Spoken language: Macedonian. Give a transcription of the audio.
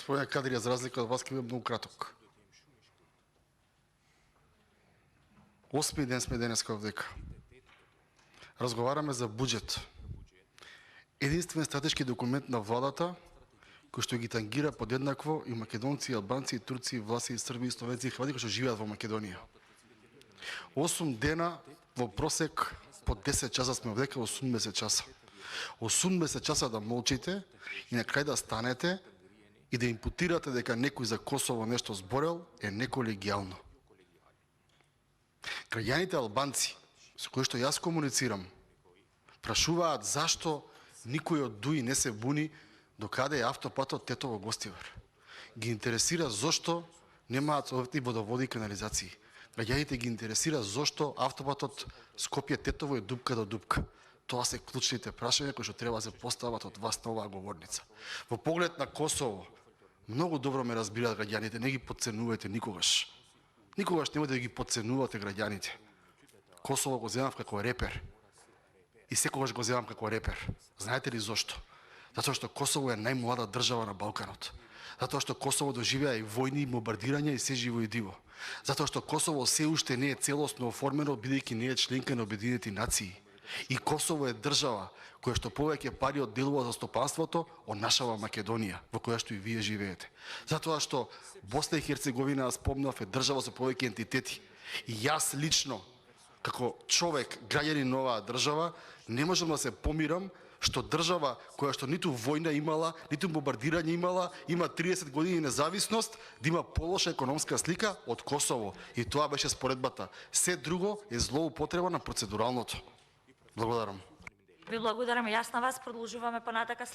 Господине Кадрија, за разлика од вас, ќе бидам многу краток. 8 ден сме денеска овдека. Разговараме за буџет. Единствен стратешки документ на владата, кој што ги тангира подеднакво и македонци, и албанци, и турци, и власи, и срби, и словенци, и хрвати кои што живеат во Македонија. 8 дена во просек по 10 часа сме овдека, 80 часа. 80 часа да молчите и на крај да станете и да импутирате дека некој за Косово нешто зборел е неколегијално. Граѓаните албанци, со кои што јас комуницирам, прашуваат зашто никој од ДУИ не се буни докаде е автопатот Тетово-Гостивар. Ги интересира зошто немаат соодветни водоводи и канализации. Граѓаните ги интересира зошто автопатот Скопје-Тетово е дупка до дупка. Тоа се клучните прашања кои што треба да се постават од вас на оваа говорница. Во поглед на Косово, многу добро ме разбираат граѓаните, не ги потценувате никогаш. Никогаш немате да ги потценувате граѓаните. Косово го земав како репер. И секогаш го земам како репер. Знаете ли зошто? Затоа што Косово е најмлада држава на Балканот. Затоа што Косово доживеа и војни, и бомбардирања, и се живо и диво. Затоа што Косово се уште не е целосно оформено, бидејќи не е членка на Обединетите нации. И Косово е држава која што повеќе пари одделува за стопанството од нашава Македонија, во која што и вие живеете. Затоа што Босна и Херцеговина, спомнав, е држава со повеќе ентитети. И јас лично, како човек, граѓанин на оваа држава, не можам да се помирам што држава која што ниту војна имала, ниту бомбардирање имала, има 30 години независност, да има полоша економска слика од Косово. И тоа беше споредбата. Се друго е злоупотреба на процедуралното. Благодарам. Ви благодарам. Јас на вас. Продолжуваме понатака.